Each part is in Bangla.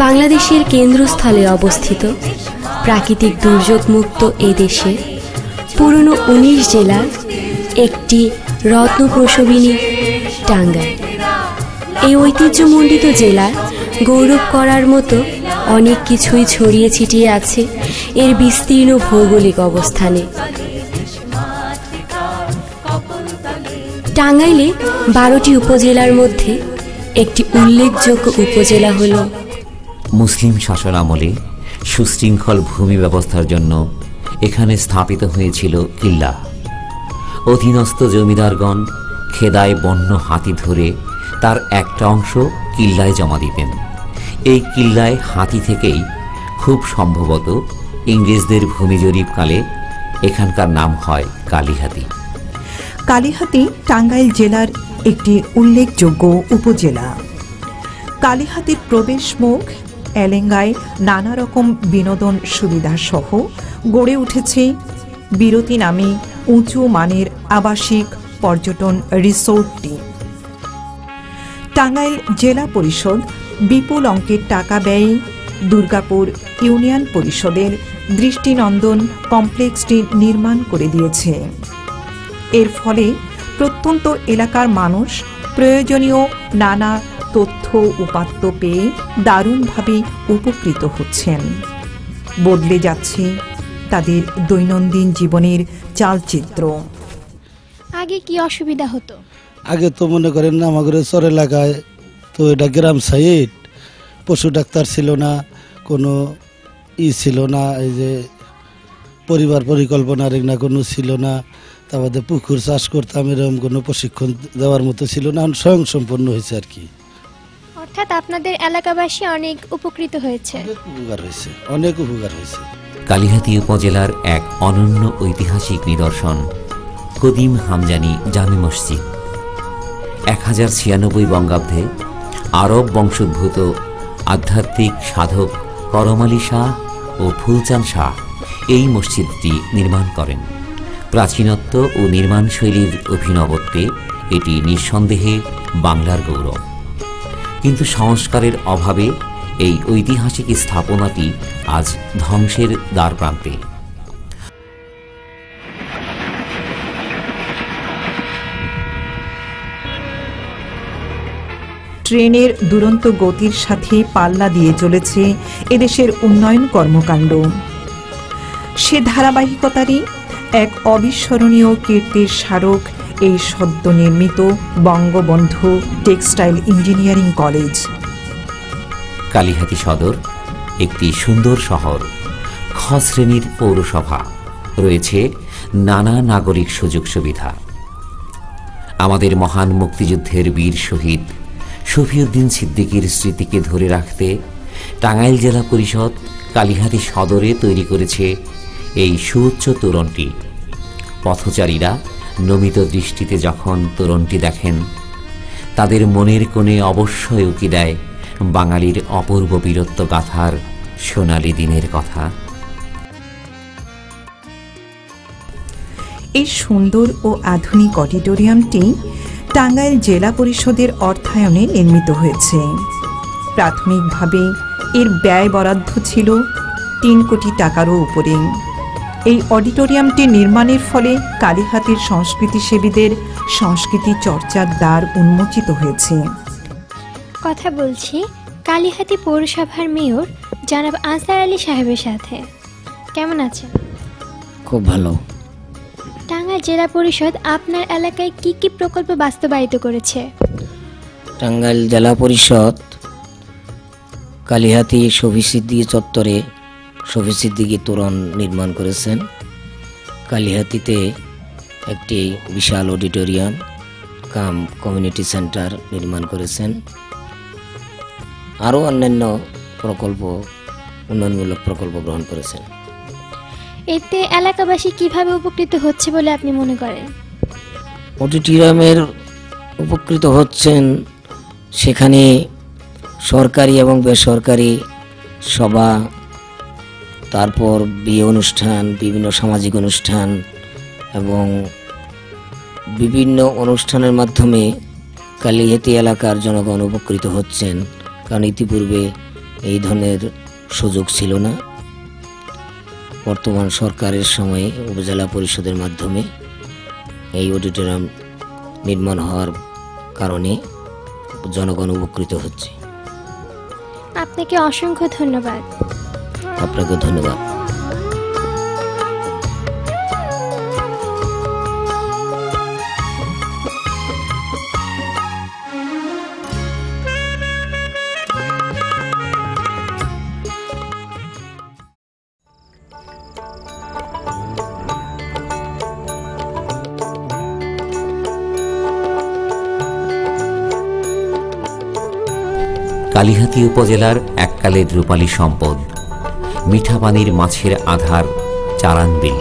বাংলাদেশের কেন্দ্রস্থলে অবস্থিত প্রাকৃতিক দুর্যোগ মুক্ত এ দেশে পুরনো ১৯ জেলার একটি রত্নপ্রসবিনী টাঙ্গাইল। এই ঐতিহ্যমণ্ডিত জেলার গৌরব করার মতো অনেক কিছুই ছড়িয়ে ছিটিয়ে আছে এর বিস্তীর্ণ ভৌগোলিক অবস্থানে। টাঙ্গাইলে ১২টি উপজেলার মধ্যে একটি উল্লেখযোগ্য উপজেলা হল মুসলিম শাসন আমলে সুশৃঙ্খল ভূমি ব্যবস্থার জন্য এখানে স্থাপিত হয়েছিল কিল্লা। অধীনস্থ জমিদারগণ খেদায় বন্য হাতি ধরে তার একটা অংশ কিল্লায় জমা দিতেন। এই কিল্লায় হাতি থেকেই খুব সম্ভবত ইংরেজদের ভূমি জরিপকালে এখানকার নাম হয় কালীহাতি। কালীহাতি টাঙ্গাইল জেলার একটি উল্লেখযোগ্য উপজেলা। কালীহাতির প্রবেশ মুখ এলেঙ্গায় নানা রকম বিনোদন সুবিধা সহ গড়ে উঠেছে বিরতি নামে উঁচু মানের আবাসিক পর্যটন রিসোর্টটি। টাঙ্গাইল জেলা পরিষদ বিপুল অঙ্কের টাকা ব্যয়ে দুর্গাপুর ইউনিয়ন পরিষদের দৃষ্টিনন্দন কমপ্লেক্সটি নির্মাণ করে দিয়েছে। এর ফলে প্রত্যন্ত এলাকার মানুষ প্রয়োজনীয় নানা তথ্য উপাত্ত পেয়ে দারুণভাবে উপকৃত হচ্ছেন। বদলে যাচ্ছে তাদের দৈনন্দিন জীবনের চালচিত্র। আগে কি অসুবিধা হতো? আগে তো মনে করেন না আমাদের চর এলাকায় তো এটা গ্রাম সাইড, পশু ডাক্তার ছিল না, কোনো ছিল না, এই যে পরিবার পরিকল্পনার না কোনো ছিল না। তারপরে পুকুর চাষ করতাম, এরকম কোনো প্রশিক্ষণ দেওয়ার মতো ছিল না, স্বয়ং সম্পন্ন হয়েছে আর কি। অর্থাৎ আপনাদের এলাকাবাসী অনেক উপকৃত হয়েছে। অনেক উপকার হয়েছে। কালীহাতি উপজেলার এক অনন্য ঐতিহাসিক নিদর্শন কদিম হামজানি জামে মসজিদ। 1096 বঙ্গাব্দে আরব বংশোদ্ভূত আধ্যাত্মিক সাধক করম আলী শাহ ও ফুলচাঁদ শাহ এই মসজিদটি নির্মাণ করেন। প্রাচীনত্ব ও নির্মাণশৈলীর অভিনবত্বে এটি নিঃসন্দেহে বাংলার গৌরব। কিন্তু সংস্কারের অভাবে এই ঐতিহাসিক স্থাপনাটি আজ ধ্বংসের দ্বারপ্রান্তে। ট্রেনের দুরন্ত গতির সাথে পাল্লা দিয়ে চলেছে এদেশের উন্নয়ন কর্মকাণ্ড। সে ধারাবাহিকতারই এক অবিস্মরণীয় কীর্তির স্মারক এই সদ্য নির্মিত Bangabandhu textile engineering college. Kalihati সদর একটি সুন্দর শহর, খ শ্রেণীর পৌরসভা, রয়েছে নানা নাগরিক সুযোগ সুবিধা। আমাদের মহান মুক্তিযুদ্ধের বীর শহীদ শফিউদ্দিন সিদ্দিকীর স্মৃতিকে ধরে রাখতে টাঙ্গাইল জেলা পরিষদ কালীহাতি সদরে তৈরি করেছে এই সুউচ্চ তোরণটি। পথচারীরা নমিত দৃষ্টিতে যখন তোরণটি দেখেন, তাদের মনের কোণে অবশ্যই উকি দেয় বাঙালির অপূর্ব বীরত্ব গাথার সোনালী দিনের কথা। এই সুন্দর ও আধুনিক অডিটোরিয়ামটি টাঙ্গাইল জেলা পরিষদের অর্থায়নে নির্মিত হয়েছে। প্রাথমিকভাবে এর ব্যয় বরাদ্দ ছিল ৩ কোটি টাকারও উপরে। এই অডিটোরিয়ামটি নির্মাণের ফলে কালীহাতির সংস্কৃতিসেবীদের সংস্কৃতি চর্চার দ্বার উন্মোচিত হয়েছে। কথা বলছি কালীহাতি পৌরসভার মেয়র জনাব আনসার আলী সাহেবের সাথে। কেমন আছেন? খুব ভালো। টাঙ্গাইল জেলা পরিষদ আপনার এলাকায় কি কি প্রকল্প বাস্তবায়িত করেছে? টাঙ্গাইল জেলা পরিষদ কালীহাতি শফি সিদ্দিকী চত্বরে শফি সিদ্দিকী তোরণ নির্মাণ করেছেন। কালীহাতিতে একটি বিশাল অডিটোরিয়াম কাম কমিউনিটি সেন্টার নির্মাণ করেছেন। আরও অন্যান্য প্রকল্প, উন্নয়নমূলক প্রকল্প গ্রহণ করেছেন। এতে এলাকাবাসী কিভাবে উপকৃত হচ্ছে বলে আপনি মনে করেন? অডিটোরিয়ামের উপকৃত হচ্ছেন, সেখানে সরকারি এবং বেসরকারি সভা, তারপর বিয়ে অনুষ্ঠান, বিভিন্ন সামাজিক অনুষ্ঠান এবং বিভিন্ন অনুষ্ঠানের মাধ্যমে কালীহাতি এলাকার জনগণ উপকৃত হচ্ছেন। কারণ ইতিপূর্বে এই ধরনের সুযোগ ছিল না। বর্তমান সরকারের সময়ে উপজেলা পরিষদের মাধ্যমে এই অডিটোরিয়াম নির্মাণ হওয়ার কারণে জনগণ উপকৃত হচ্ছে। আপনাকে অসংখ্য ধন্যবাদ। আপনাকে ধন্যবাদ। কালিহাতী উপজেলার এককালের রূপালী সম্পদ মিঠা পানির মাছের আধার চারান বিল।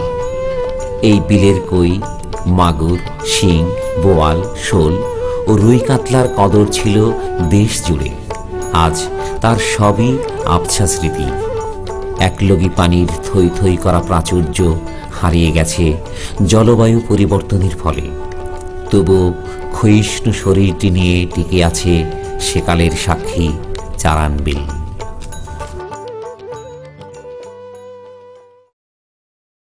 এই বিলের কই, মাগুর, শিং, বোয়াল, শোল ও রুই কাতলার কদর ছিল দেশ জুড়ে। আজ তার সবই আবছা স্মৃতি। একলগি পানির থই থই করা প্রাচুর্য হারিয়ে গেছে জলবায়ু পরিবর্তনের ফলে। তবু ক্ষয়িষ্ণু শরীরটি নিয়ে টিকে আছে সেকালের সাক্ষী চারান বিল।